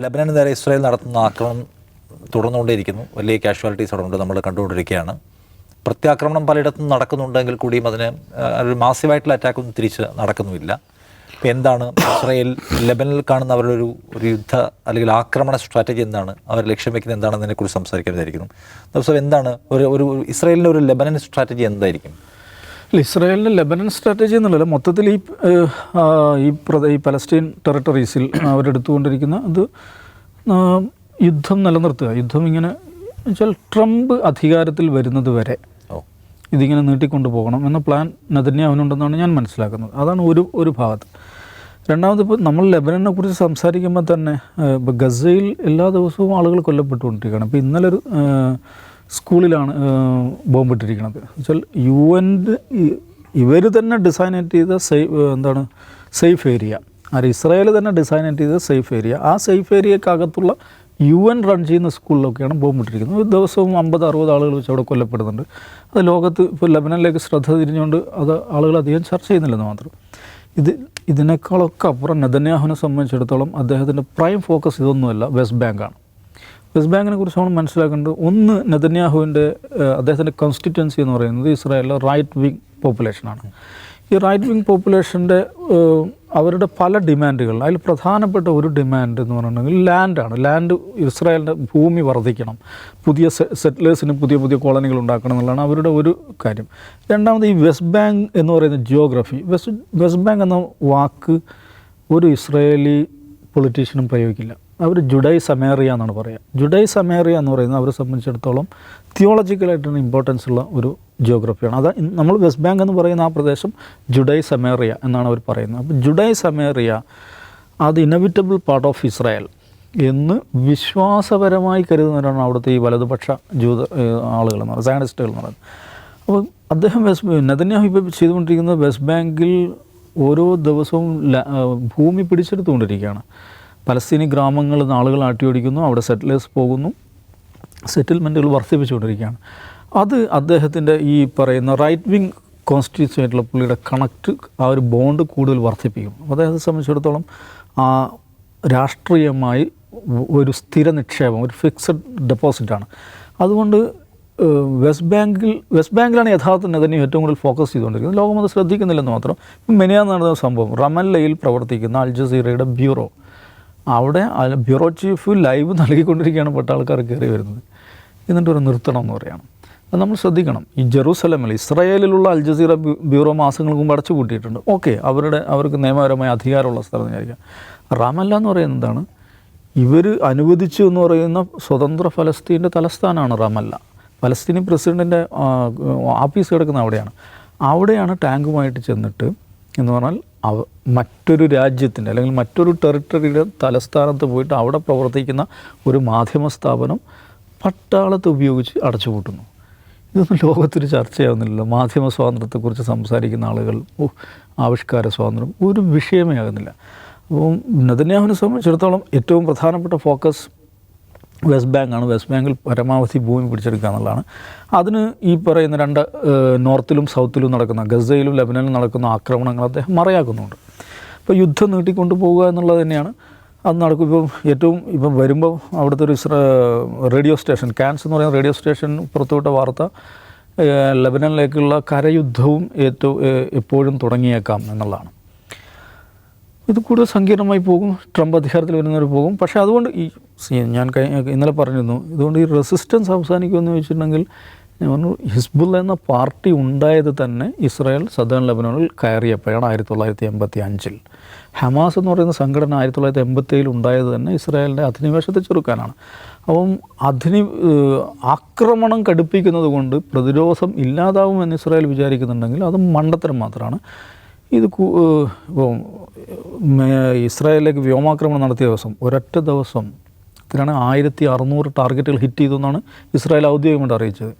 ലെബനന് നേരെ ഇസ്രായേൽ നടത്തുന്ന ആക്രമണം തുടർന്നുകൊണ്ടേയിരിക്കുന്നു. വലിയ കാഷ്വാലിറ്റീസ് അവിടെ ഉണ്ട്, നമ്മൾ കണ്ടുകൊണ്ടിരിക്കുകയാണ്. പ്രത്യാക്രമണം പലയിടത്തും നടക്കുന്നുണ്ടെങ്കിൽ കൂടിയും അതിന് ഒരു മാസീവായിട്ടുള്ള അറ്റാക്കൊന്നും തിരിച്ച് നടക്കുന്നുമില്ല. ഇപ്പോൾ എന്താണ് ഇസ്രായേൽ ലെബനിൽ കാണുന്ന അവരുടെ ഒരു യുദ്ധ അല്ലെങ്കിൽ ആക്രമണ സ്ട്രാറ്റജി എന്താണ്, അവർ ലക്ഷ്യം വയ്ക്കുന്നത് എന്താണെന്നതിനെക്കുറിച്ച് സംസാരിക്കേണ്ടതായിരിക്കുന്നു. ദിവസം എന്താണ് ഒരു ഇസ്രായേലിൻ്റെ ഒരു ലെബനൻ സ്ട്രാറ്റജി എന്തായിരിക്കും? ഇസ്രായേലിൻ്റെ ലെബനൻ സ്ട്രാറ്റജി എന്നുള്ളത് മൊത്തത്തിൽ ഈ പലസ്തീൻ ടെറിട്ടറീസിൽ അവരെടുത്തുകൊണ്ടിരിക്കുന്ന അത് യുദ്ധം നിലനിർത്തുക. യുദ്ധം ഇങ്ങനെ വെച്ചാൽ ട്രംപ് അധികാരത്തിൽ വരുന്നത് വരെ ഇതിങ്ങനെ നീട്ടിക്കൊണ്ടു പോകണം എന്ന പ്ലാൻ നെതന്യാഹുവിനുണ്ടെന്നാണ് ഞാൻ മനസ്സിലാക്കുന്നത്. അതാണ് ഒരു ഭാഗത്ത്. രണ്ടാമത് ഇപ്പോൾ നമ്മൾ ലെബനനെ കുറിച്ച് സംസാരിക്കുമ്പോൾ തന്നെ ഇപ്പോൾ ഗസയിൽ എല്ലാ ദിവസവും ആളുകൾ കൊല്ലപ്പെട്ടുകൊണ്ടിരിക്കുകയാണ്. ഇപ്പോൾ ഇന്നലെ ഒരു സ്കൂളിലാണ് ബോംബിട്ടിരിക്കുന്നത്. വെച്ചാൽ UN ഇവർ തന്നെ ഡിസൈനേറ്റ് ചെയ്ത സേഫ് ഏരിയ, ഇസ്രായേൽ തന്നെ ഡിസൈനേറ്റ് ചെയ്ത സേഫ് ഏരിയ, ആ സേഫ് ഏരിയക്കകത്തുള്ള UN റൺ ചെയ്യുന്ന സ്കൂളിലൊക്കെയാണ് ബോംബിട്ടിരിക്കുന്നത്. ഒരു ദിവസവും 50-60 ആളുകൾ വെച്ച് അവിടെ കൊല്ലപ്പെടുന്നുണ്ട്. അത് ലോകത്ത് ഇപ്പോൾ ലെബനനിലേക്ക് ശ്രദ്ധ തിരിഞ്ഞുകൊണ്ട് അത് ആളുകൾ അധികം ചർച്ച ചെയ്യുന്നില്ലെന്ന് മാത്രം. ഇതിനേക്കാളൊക്കെ അപ്പുറം നെതന്യാഹുവിനെ സംബന്ധിച്ചിടത്തോളം അദ്ദേഹത്തിൻ്റെ പ്രൈം ഫോക്കസ് ഇതൊന്നുമല്ല, വെസ്റ്റ് ബാങ്കാണ്. വെസ്റ്റ് ബാങ്കിനെ കുറിച്ച് നമ്മൾ മനസ്സിലാക്കേണ്ടത്, ഒന്ന്, നെതന്യാഹുവിൻ്റെ അദ്ദേഹത്തിൻ്റെ കോൺസ്റ്റിറ്റ്യുവൻസി എന്ന് പറയുന്നത് ഇസ്രായേലിലെ റൈറ്റ് വിങ് പോപ്പുലേഷനാണ്. ഈ റൈറ്റ് വിങ് പോപ്പുലേഷൻ്റെ അവരുടെ പല ഡിമാൻഡുകൾ, അതിൽ പ്രധാനപ്പെട്ട ഒരു ഡിമാൻഡ് എന്ന് പറഞ്ഞിട്ടുണ്ടെങ്കിൽ ലാൻഡ് ഇസ്രായേലിൻ്റെ ഭൂമി വർദ്ധിക്കണം, പുതിയ സെറ്റിലേഴ്സിന് പുതിയ കോളനികൾ ഉണ്ടാക്കണം എന്നുള്ളതാണ് അവരുടെ ഒരു കാര്യം. രണ്ടാമത് ഈ വെസ്റ്റ് ബാങ്ക് എന്ന് പറയുന്ന ജിയോഗ്രഫി, വെസ്റ്റ് ബാങ്ക് എന്ന വാക്ക് ഒരു ഇസ്രായേലി പൊളിറ്റീഷ്യനും പ്രയോഗിക്കില്ല. അവർ ജുഡൈ സമേറിയ എന്നാണ് പറയുക. ജുഡൈ സമേറിയ എന്ന് പറയുന്നത് അവരെ സംബന്ധിച്ചിടത്തോളം തിയോളജിക്കലായിട്ടാണ് ഇമ്പോർട്ടൻസ് ഉള്ള ഒരു ജിയോഗ്രഫിയാണ്. അത് നമ്മൾ വെസ്റ്റ് ബാങ്ക് എന്ന് പറയുന്ന ആ പ്രദേശം ജുഡൈ സമേറിയ എന്നാണ് അവർ പറയുന്നത്. അപ്പോൾ ജുഡൈ സമേറിയ അത് ഇന്നവിറ്റബിൾ പാർട്ട് ഓഫ് ഇസ്രായേൽ എന്ന് വിശ്വാസപരമായി കരുതുന്നവരാണ് അവിടുത്തെ ഈ വലതുപക്ഷ ആളുകൾ എന്ന് പറയുന്നത്, സയനിസ്റ്റുകൾ എന്ന് പറയുന്നത്. അപ്പോൾ അദ്ദേഹം നെതന്യാഹു ഇപ്പോൾ ചെയ്തുകൊണ്ടിരിക്കുന്നത് വെസ്റ്റ് ബാങ്കിൽ ഓരോ ദിവസവും ഭൂമി പിടിച്ചെടുത്തുകൊണ്ടിരിക്കുകയാണ്. പലസ്തീനി ഗ്രാമങ്ങളിൽ നിന്ന് ആളുകൾ ആട്ടിയോടിക്കുന്നു, അവിടെ സെറ്റിലേഴ്സ് പോകുന്നു, സെറ്റിൽമെൻറ്റുകൾ വർദ്ധിപ്പിച്ചുകൊണ്ടിരിക്കുകയാണ്. അത് അദ്ദേഹത്തിൻ്റെ ഈ പറയുന്ന റൈറ്റ് വിങ് കോൺസ്റ്റിറ്റ്യൂൻസി ആയിട്ടുള്ള പുള്ളിയുടെ കണക്റ്റ്, ആ ഒരു ബോണ്ട് കൂടുതൽ വർദ്ധിപ്പിക്കും. അപ്പോൾ അദ്ദേഹത്തെ സംബന്ധിച്ചിടത്തോളം രാഷ്ട്രീയമായി ഒരു സ്ഥിര നിക്ഷേപം, ഒരു ഫിക്സഡ് ഡെപ്പോസിറ്റാണ്. അതുകൊണ്ട് വെസ്റ്റ് ബാങ്കിലാണ് യഥാർത്ഥ നെതന്യാഹു ഏറ്റവും കൂടുതൽ ഫോക്കസ് ചെയ്തുകൊണ്ടിരിക്കുന്നത്. ലോകം അത് ശ്രദ്ധിക്കുന്നില്ലെന്ന് മാത്രം. മെനിയാന്ന് നടന്ന സംഭവം, റമല്ലയിൽ പ്രവർത്തിക്കുന്ന അൽ ജസീറയുടെ ബ്യൂറോ, അവിടെ ബ്യൂറോ ചീഫ് ലൈവ് നൽകിക്കൊണ്ടിരിക്കുകയാണ് പട്ടാൾക്കാർ കയറി വരുന്നത്. എന്നിട്ട് ഒരു നിർത്തണം എന്ന് പറയുകയാണ്. അത് നമ്മൾ ശ്രദ്ധിക്കണം. ഈ ജെറൂസലമിൽ ഇസ്രായേലിലുള്ള അൽ ജസീറ ബ്യൂറോ മാസങ്ങൾക്ക് മുമ്പ് അടച്ചു പൂട്ടിയിട്ടുണ്ട്. ഓക്കെ, അവർക്ക് നിയമപരമായ അധികാരമുള്ള സ്ഥലം വിചാരിക്കാം. റമല്ല എന്ന് പറയുന്നത് എന്താണ്, ഇവർ അനുവദിച്ചു എന്ന് പറയുന്ന സ്വതന്ത്ര ഫലസ്തീൻ്റെ തലസ്ഥാനമാണ് റമല്ല. പലസ്തീനി പ്രസിഡൻറ്റിൻ്റെ ആഫീസ് കിടക്കുന്ന അവിടെയാണ് ടാങ്കുമായിട്ട് ചെന്നിട്ട് എന്ന് പറഞ്ഞാൽ മറ്റൊരു രാജ്യത്തിൻ്റെ അല്ലെങ്കിൽ മറ്റൊരു ടെറിട്ടറിയുടെ തലസ്ഥാനത്ത് പോയിട്ട് അവിടെ പ്രവർത്തിക്കുന്ന ഒരു മാധ്യമ സ്ഥാപനം പട്ടാളത്തെ ഉപയോഗിച്ച് അടച്ചുപൂട്ടുന്നു. ഇതൊന്നും ലോകത്തൊരു ചർച്ചയാകുന്നില്ലല്ലോ. മാധ്യമ സ്വാതന്ത്ര്യത്തെക്കുറിച്ച് സംസാരിക്കുന്ന ആളുകൾ ആവിഷ്കാര സ്വാതന്ത്ര്യം ഒരു വിഷയമേ ആകുന്നില്ല. അപ്പം നെതന്യാഹുവിനെ സംബന്ധിച്ചിടത്തോളം ഏറ്റവും പ്രധാനപ്പെട്ട ഫോക്കസ് വെസ്റ്റ് ബാങ്കാണ്. വെസ്റ്റ് ബാങ്കിൽ പരമാവധി ഭൂമി പിടിച്ചെടുക്കുക എന്നുള്ളതാണ്. അതിന് ഈ പറയുന്ന നോർത്തിലും സൗത്തിലും നടക്കുന്ന, ഗസയിലും ലെബനനിലും നടക്കുന്ന ആക്രമണങ്ങൾ അദ്ദേഹം മറയാക്കുന്നുണ്ട്. ഇപ്പോൾ യുദ്ധം നീട്ടിക്കൊണ്ടു പോകുക എന്നുള്ളത് തന്നെയാണ് അത് നടക്കും. ഇപ്പം വരുമ്പോൾ അവിടുത്തെ ഒരു റേഡിയോ സ്റ്റേഷൻ, കാൻസ് എന്ന് പറയുന്ന റേഡിയോ സ്റ്റേഷൻ പുറത്തുവിട്ട വാർത്ത, ലെബനനിലേക്കുള്ള കരയുദ്ധവും എപ്പോഴും തുടങ്ങിയേക്കാം എന്നുള്ളതാണ്. ഇത് കൂടുതൽ സങ്കീർണമായി പോകും, ട്രംപ് അധികാരത്തിൽ വരുന്നവർ പോകും. പക്ഷേ അതുകൊണ്ട് ഞാൻ ഇന്നലെ പറഞ്ഞിരുന്നു, ഇതുകൊണ്ട് ഈ റെസിസ്റ്റൻസ് അവസാനിക്കുമെന്ന് വെച്ചിട്ടുണ്ടെങ്കിൽ ഞാൻ പറഞ്ഞു, ഹിസ്ബുള്ള എന്ന പാർട്ടി ഉണ്ടായത് തന്നെ ഇസ്രായേൽ സദേൺ ലെബനോണിൽ കയറിയപ്പോഴാണ് 1985. ഹമാസ് എന്ന് പറയുന്ന സംഘടന 1987 ഉണ്ടായത് തന്നെ ഇസ്രായേലിൻ്റെ അധിനിവേശത്തെ ചെറുക്കാനാണ്. അപ്പം ആക്രമണം കടുപ്പിക്കുന്നത് കൊണ്ട് പ്രതിരോധം ഇല്ലാതാവുമെന്ന് ഇസ്രായേൽ വിചാരിക്കുന്നുണ്ടെങ്കിൽ അത് മണ്ടത്തരം മാത്രമാണ്. ഇത് ഇസ്രായേലിലേക്ക് വ്യോമാക്രമണം നടത്തിയ ദിവസം, ഒരൊറ്റ ദിവസത്തിലാണ് 1600 ടാർഗറ്റുകൾ ഹിറ്റ് ചെയ്തെന്നാണ് ഇസ്രായേൽ ഔദ്യോഗികമായിട്ട് അറിയിച്ചത്.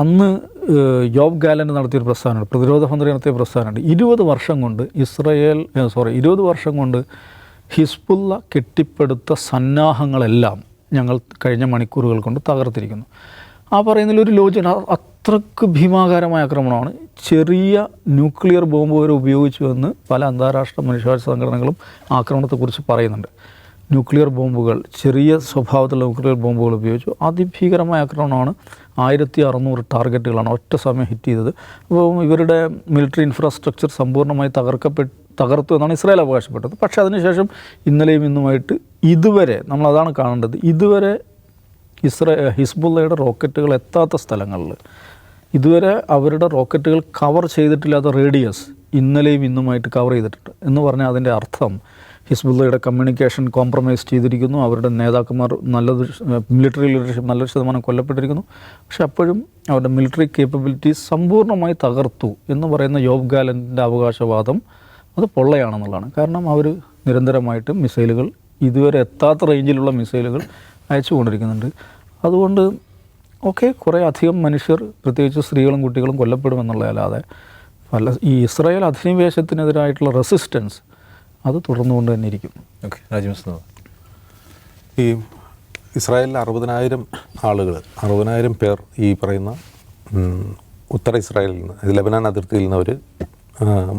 അന്ന് യോബ് ഗാലൻ്റ് നടത്തിയൊരു പ്രസ്ഥാനമുണ്ട്, പ്രതിരോധ മന്ത്രി നടത്തിയ പ്രസ്ഥാനമുണ്ട്. 20 വർഷം കൊണ്ട് ഹിസ്ബുള്ള കെട്ടിപ്പടുത്ത സന്നാഹങ്ങളെല്ലാം ഞങ്ങൾ കഴിഞ്ഞ മണിക്കൂറുകൾ കൊണ്ട് തകർത്തിരിക്കുന്നു. ആ പറയുന്നതിലൊരു ലോജിക്, അത്രക്ക് ഭീമാകാരമായ ആക്രമണമാണ്. ചെറിയ ന്യൂക്ലിയർ ബോംബ് വരെ ഉപയോഗിച്ചുവെന്ന് പല അന്താരാഷ്ട്ര മനുഷ്യാവകാശ സംഘടനകളും ആക്രമണത്തെക്കുറിച്ച് പറയുന്നുണ്ട്. ന്യൂക്ലിയർ ബോംബുകൾ, ചെറിയ സ്വഭാവത്തിലുള്ള ന്യൂക്ലിയർ ബോംബുകൾ ഉപയോഗിച്ചു. അതിഭീകരമായ ആക്രമണമാണ്. 1600 ടാർഗറ്റുകളാണ് ഒറ്റ സമയം ഹിറ്റ് ചെയ്തത്. അപ്പോൾ ഇവരുടെ മിലിറ്ററി ഇൻഫ്രാസ്ട്രക്ചർ സമ്പൂർണ്ണമായി തകർത്തു എന്നാണ് ഇസ്രായേൽ അവകാശപ്പെട്ടത്. പക്ഷേ അതിനുശേഷം ഇന്നലെയും ഇന്നുമായിട്ട് ഇതുവരെ നമ്മളതാണ് കാണേണ്ടത്, ഇതുവരെ ഹിസ്ബുള്ളയുടെ റോക്കറ്റുകൾ എത്താത്ത സ്ഥലങ്ങളിൽ ഇതുവരെ അവരുടെ റോക്കറ്റുകൾ കവർ ചെയ്തിട്ടില്ലാത്ത റേഡിയസ് ഇന്നലെയും ഇന്നുമായിട്ട് കവർ ചെയ്തിട്ടുണ്ട് എന്ന് പറഞ്ഞാൽ അതിൻ്റെ അർത്ഥം ഹിസ്ബുള്ളയുടെ കമ്മ്യൂണിക്കേഷൻ കോംപ്രമൈസ് ചെയ്തിരിക്കുന്നു. അവരുടെ നേതാക്കന്മാർ മിലിറ്ററി ലീഡർഷിപ്പ് നല്ലൊരു ശതമാനം കൊല്ലപ്പെട്ടിരിക്കുന്നു. പക്ഷെ അപ്പോഴും അവരുടെ മിലിറ്ററി കേപ്പബിലിറ്റീസ് സമ്പൂർണ്ണമായി തകർത്തു എന്ന് പറയുന്ന യോബ് ഗാലന്റിൻ്റെ അവകാശവാദം അത് പൊള്ളയാണെന്നുള്ളതാണ്. കാരണം അവർ നിരന്തരമായിട്ട് മിസൈലുകൾ, ഇതുവരെ എത്താത്ത റേഞ്ചിലുള്ള മിസൈലുകൾ അയച്ചുകൊണ്ടിരിക്കുന്നുണ്ട്. അതുകൊണ്ട് കുറേ അധികം മനുഷ്യർ, പ്രത്യേകിച്ച് സ്ത്രീകളും കുട്ടികളും കൊല്ലപ്പെടുമെന്നുള്ളതല്ലാതെ ഈ ഇസ്രായേൽ അധിനിവേശത്തിനെതിരായിട്ടുള്ള റെസിസ്റ്റൻസ് അത് തുടർന്നുകൊണ്ട് തന്നെ ഇരിക്കും. ഓക്കെ, രാജ്യമസ്. ഈ ഇസ്രായേലിൽ 60,000 പേർ ഈ പറയുന്ന ഉത്തര ഇസ്രായേലിൽ നിന്ന്, ലെബനാൻ അതിർത്തിയിൽ നിന്ന് അവർ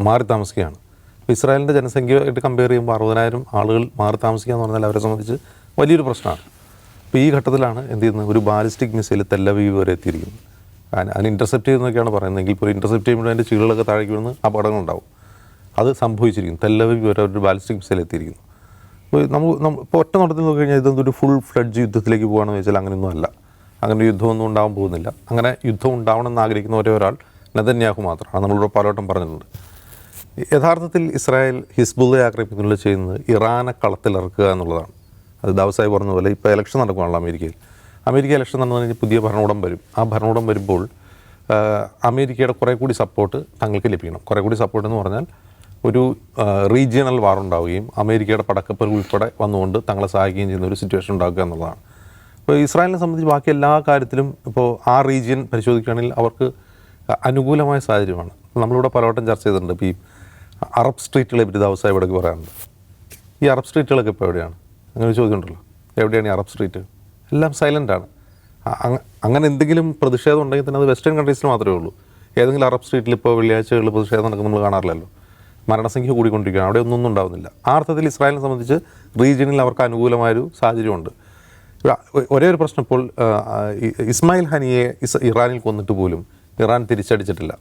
മാറി താമസിക്കുകയാണ്. അപ്പോൾ ഇസ്രായേലിൻ്റെ ജനസംഖ്യയായിട്ട് കമ്പയർ ചെയ്യുമ്പോൾ 60,000 ആളുകൾ മാറി താമസിക്കുക എന്ന് പറഞ്ഞാൽ അവരെ സംബന്ധിച്ച് വലിയൊരു പ്രശ്നമാണ്. അപ്പോൾ ഈ ഘട്ടത്തിലാണ് എന്ത് ചെയ്യുന്നത്, ഒരു ബാലിസ്റ്റിക് മിസൈൽ തെല്ലവീവ് വരെ എത്തിയിരിക്കുന്നത്. അതിന് ഇൻ്റർസെപ്റ്റ് ചെയ്യുന്നതൊക്കെയാണ് പറയുന്നതെങ്കിൽ ഇപ്പോൾ ഇൻ്റർസെപ്റ്റ് ചെയ്യുമ്പോൾ അതിൻ്റെ ചീളുകളൊക്കെ താഴേക്ക് വീണ് അപകടങ്ങളുണ്ടാവും. അത് സംഭവിച്ചിരിക്കുന്നു. തെല്ലവീവ് വരെ ഒരു ബാലിസ്റ്റിക് മിസൈൽ എത്തിയിരിക്കുന്നു. അപ്പോൾ ഇപ്പോൾ ഒറ്റ നോട്ടത്തിൽ നോക്കി കഴിഞ്ഞാൽ ഇതൊരു ഫുൾ ഫ്ലഡ്ജ് യുദ്ധത്തിലേക്ക് പോകുകയാണെന്ന് വെച്ചാൽ അങ്ങനെയൊന്നും അല്ല. അങ്ങനെ യുദ്ധമൊന്നും ഉണ്ടാകാൻ പോകുന്നില്ല. അങ്ങനെ യുദ്ധം ഉണ്ടാവണമെന്ന് ആഗ്രഹിക്കുന്ന ഒരേ ഒരാൾ നെതന്യാഹു മാത്രമാണ്. നമ്മളിവിടെ പലവട്ടം പറഞ്ഞിട്ടുണ്ട്. യഥാർത്ഥത്തിൽ ഇസ്രായേൽ ഹിസ്ബുള്ളയെ ആക്രമിക്കുന്നതിൽ ചെയ്യുന്നത് ഇറാനെ കളത്തിലിറക്കുക എന്നുള്ളതാണ്. അത് ദാവസായി പറഞ്ഞ പോലെ ഇപ്പോൾ ഇലക്ഷൻ നടക്കുകയാണല്ലോ അമേരിക്കയിൽ. അമേരിക്ക ഇലക്ഷൻ നടന്നു കഴിഞ്ഞാൽ പുതിയ ഭരണകൂടം വരും. ആ ഭരണകൂടം വരുമ്പോൾ അമേരിക്കയുടെ കുറേ കൂടി സപ്പോർട്ട് തങ്ങൾക്ക് ലഭിക്കണം. കുറേ കൂടി സപ്പോർട്ട് എന്ന് പറഞ്ഞാൽ ഒരു റീജിയണൽ വാർ ഉണ്ടാവുകയും അമേരിക്കയുടെ പടക്കപ്പൽ ഉൾപ്പെടെ വന്നുകൊണ്ട് തങ്ങളെ സഹായിക്കുകയും ചെയ്യുന്ന ഒരു സിറ്റുവേഷൻ ഉണ്ടാക്കുക എന്നുള്ളതാണ്. ഇപ്പോൾ ഇസ്രായേലിനെ സംബന്ധിച്ച് ബാക്കി എല്ലാ കാര്യത്തിലും ഇപ്പോൾ ആ റീജിയൻ പരിശോധിക്കുകയാണെങ്കിൽ അവർക്ക് അനുകൂലമായ സാഹചര്യമാണ്. നമ്മളിവിടെ പലവട്ടം ചർച്ച ചെയ്തിട്ടുണ്ട്. ഇപ്പോൾ ഈ അറബ് സ്ട്രീറ്റുകളെ പറ്റി ദാവസായി ഇവിടേക്ക് പറയാറുണ്ട്. ഈ അറബ് സ്ട്രീറ്റുകളൊക്കെ ഇപ്പോൾ എവിടെയാണ്? അങ്ങനെ ചോദ്യം ഉണ്ടല്ലോ, എവിടെയാണ് ഈ അറബ് സ്ട്രീറ്റ്? എല്ലാം സൈലൻ്റാണ്. അങ്ങനെ എന്തെങ്കിലും പ്രതിഷേധം ഉണ്ടെങ്കിൽ തന്നെ അത് വെസ്റ്റേൺ കൺട്രീസിൽ മാത്രമേ ഉള്ളൂ. ഏതെങ്കിലും അറബ് സ്ട്രീറ്റിൽ ഇപ്പോൾ വെള്ളിയാഴ്ചകളിൽ പ്രതിഷേധം നടക്കുന്നത് നമ്മൾ കാണാറില്ലല്ലോ. മരണസംഖ്യ കൂടിക്കൊണ്ടിരിക്കുകയാണ്. അവിടെ ഒന്നും ഉണ്ടാകുന്നില്ല. ആ അർത്ഥത്തിൽ ഇസ്രായേലിനെ സംബന്ധിച്ച് റീജിയനിൽ അവർക്ക് അനുകൂലമായൊരു സാഹചര്യമുണ്ട്. ഒരേ ഒരു പ്രശ്നം, ഇപ്പോൾ ഇസ്മായിൽ ഹനിയെ ഇറാനിൽ കൊന്നിട്ട് പോലും ഇറാൻ തിരിച്ചടിച്ചിട്ടില്ല.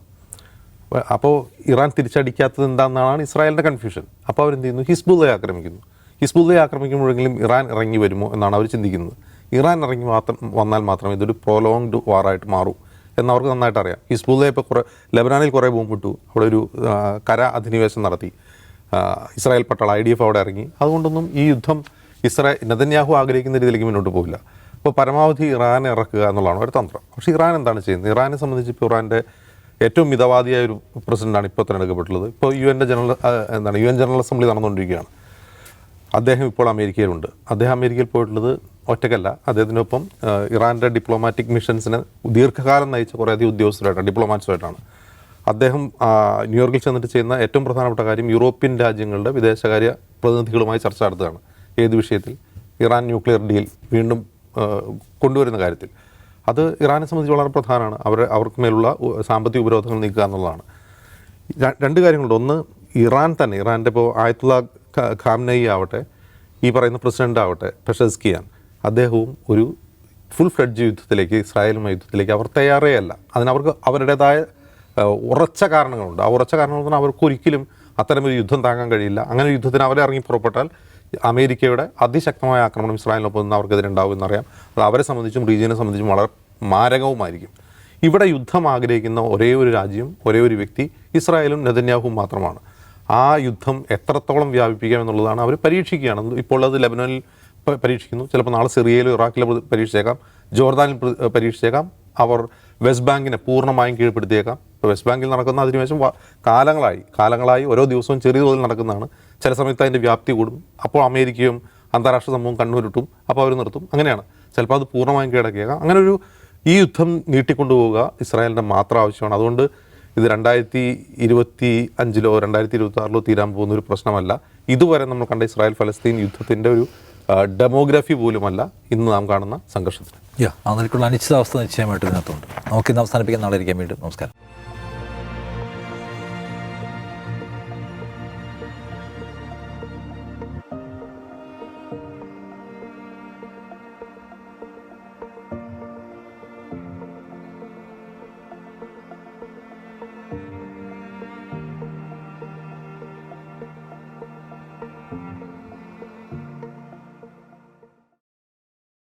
അപ്പോൾ ഇറാൻ തിരിച്ചടിക്കാത്തത് എന്താണെന്നാണ് ഇസ്രായേലിൻ്റെ കൺഫ്യൂഷൻ. അപ്പോൾ അവരെന്ത് ചെയ്യുന്നു, ഹിസ്ബുള്ളയെ ആക്രമിക്കുന്നു. ഹിസ്ബുള്ളയെ ആക്രമിക്കുമ്പോഴെങ്കിലും ഇറാൻ ഇറങ്ങി വരുമോ എന്നാണ് അവർ ചിന്തിക്കുന്നത്. ഇറാൻ ഇറങ്ങി വന്നാൽ മാത്രമേ ഇതൊരു പ്രൊലോങ്ഡ് വാറായിട്ട് മാറൂ എന്നവർക്ക് നന്നായിട്ട് അറിയാം. ഹിസ്ബുള്ളയെ ഇപ്പോൾ ലെബനാനിൽ കുറേ ബോംബിട്ടു. അവിടെ ഒരു കര അധിനിവേശം നടത്തി. ഇസ്രായേൽ പട്ടാളം IDF അവിടെ ഇറങ്ങി. അതുകൊണ്ടൊന്നും ഈ യുദ്ധം നെതന്യാഹു ആഗ്രഹിക്കുന്ന രീതിയിലേക്ക് മുന്നോട്ട് പോകില്ല. അപ്പോൾ പരമാവധി ഇറാനെ ഇറക്കുക എന്നുള്ളതാണ് ഒരു തന്ത്രം. പക്ഷേ ഇറാൻ എന്താണ് ചെയ്യുന്നത്? ഇറാനെ സംബന്ധിച്ച് ഇപ്പോൾ ഇറാൻ്റെ ഏറ്റവും മിതവാദിയായ ഒരു പ്രസിഡൻ്റാണ് ഇപ്പോൾ തിരഞ്ഞെടുക്കപ്പെട്ടുള്ളത്. ഇപ്പോൾ UN ജനറൽ അസംബ്ലി നടന്നുകൊണ്ടിരിക്കുകയാണ്. അദ്ദേഹം ഇപ്പോൾ അമേരിക്കയിലുണ്ട്. അദ്ദേഹം അമേരിക്കയിൽ പോയിട്ടുള്ളത് ഒറ്റയ്ക്കല്ല. അദ്ദേഹത്തിനൊപ്പം ഇറാൻ്റെ ഡിപ്ലോമാറ്റിക് മിഷൻസിനെ ദീർഘകാലം നയിച്ച കുറേയധികം ഉദ്യോഗസ്ഥരായിട്ടാണ്, ഡിപ്ലോമാറ്റ്സുമായിട്ടാണ്. അദ്ദേഹം ന്യൂയോർക്കിൽ ചെന്നിട്ട് ചെയ്യുന്ന ഏറ്റവും പ്രധാനപ്പെട്ട കാര്യം യൂറോപ്യൻ രാജ്യങ്ങളുടെ വിദേശകാര്യ പ്രതിനിധികളുമായി ചർച്ച നടത്തുകയാണ്. ഏത് വിഷയത്തിൽ? ഇറാൻ ന്യൂക്ലിയർ ഡീൽ വീണ്ടും കൊണ്ടുവരുന്ന കാര്യത്തിൽ. അത് ഇറാനെ സംബന്ധിച്ച് വളരെ പ്രധാനമാണ്. അവർക്ക് മേലുള്ള സാമ്പത്തിക ഉപരോധങ്ങൾ നീക്കുക എന്നുള്ളതാണ്. രണ്ട് കാര്യങ്ങളുണ്ട്. ഒന്ന്, ഇറാൻ തന്നെ, ഇറാൻ്റെ ഇപ്പോൾ ആയത്തുള്ള ഖാംനയി ആവട്ടെ, ഈ പറയുന്ന പ്രസിഡൻ്റ് ആവട്ടെ, പെഷസ്കിയാൻ, അദ്ദേഹവും ഒരു ഫുൾ ഫ്ലഡ്ജ് യുദ്ധത്തിലേക്ക്, ഇസ്രായേലുമായി യുദ്ധത്തിലേക്ക് അവർ തയ്യാറേ അല്ല. അതിനവർക്ക് അവരുടേതായ ഉറച്ച കാരണങ്ങളുണ്ട്. ആ ഉറച്ച കാരണങ്ങൾ പറഞ്ഞാൽ അവർക്ക് ഒരിക്കലും അത്തരമൊരു യുദ്ധം താങ്ങാൻ കഴിയില്ല. അങ്ങനെ ഒരു യുദ്ധത്തിന് അവരെ ഇറങ്ങി പുറപ്പെട്ടാൽ അമേരിക്കയുടെ അതിശക്തമായ ആക്രമണം ഇസ്രായേലിനൊപ്പം നിന്ന് അവർക്കെതിരെ ഉണ്ടാവും എന്നറിയാം. അത് അവരെ സംബന്ധിച്ചും റീജിയനെ സംബന്ധിച്ചും വളരെ മാരകവുമായിരിക്കും. ഇവിടെ യുദ്ധം ആഗ്രഹിക്കുന്ന ഒരേ ഒരു രാജ്യം, ഒരേ ഒരു വ്യക്തി ഇസ്രായേലും നെതന്യാഹുവും മാത്രമാണ്. ആ യുദ്ധം എത്രത്തോളം വ്യാപിപ്പിക്കാം എന്നുള്ളതാണ് അവർ പരീക്ഷിക്കുകയാണ്. ഇപ്പോൾ അത് ലെബനനിൽ പരീക്ഷിക്കുന്നു. ചിലപ്പോൾ നാളെ സിറിയയിലും ഇറാഖിലും പരീക്ഷിച്ചേക്കാം, ജോർദാനിൽ പരീക്ഷിച്ചേക്കാം. അവർ വെസ്റ്റ് ബാങ്കിനെ പൂർണ്ണമായും കീഴ്പ്പെടുത്തിയേക്കാം. ഇപ്പോൾ വെസ്റ്റ് ബാങ്കിൽ നടക്കുന്ന അധിനിവേശം കാലങ്ങളായി ഓരോ ദിവസവും ചെറിയ തോതിൽ നടക്കുന്നതാണ്. ചില സമയത്ത് അതിൻ്റെ വ്യാപ്തി കൂടും. അപ്പോൾ അമേരിക്കയും അന്താരാഷ്ട്ര സമൂഹം കണ്ണുരുട്ടും. അപ്പോൾ അവർ നിർത്തും. അങ്ങനെയാണ്. ചിലപ്പോൾ അത് പൂർണ്ണമായും കീഴടക്കിയേക്കാം. അങ്ങനെ ഈ യുദ്ധം നീട്ടിക്കൊണ്ടുപോവുക ഇസ്രായേലിൻ്റെ മാത്രം ആവശ്യമാണ്. അതുകൊണ്ട് ഇത് 2025 2026 തീരാൻ പോകുന്ന ഒരു പ്രശ്നമല്ല. ഇതുവരെ നമ്മൾ കണ്ട ഇസ്രായേൽ ഫലസ്തീൻ യുദ്ധത്തിൻ്റെ ഒരു ഡെമോഗ്രഫി പോലുമല്ല ഇന്ന് നാം കാണുന്ന സംഘർഷത്തിന്. അതിലേക്കുള്ള അനിശ്ചിതാവസ്ഥ നിശ്ചയമായിട്ട് ഇതിനകത്തുണ്ട്. നമുക്കിന്ന് അവസാനിപ്പിക്കാൻ നാളെ ഇരിക്കാൻ വീണ്ടും. നമസ്കാരം.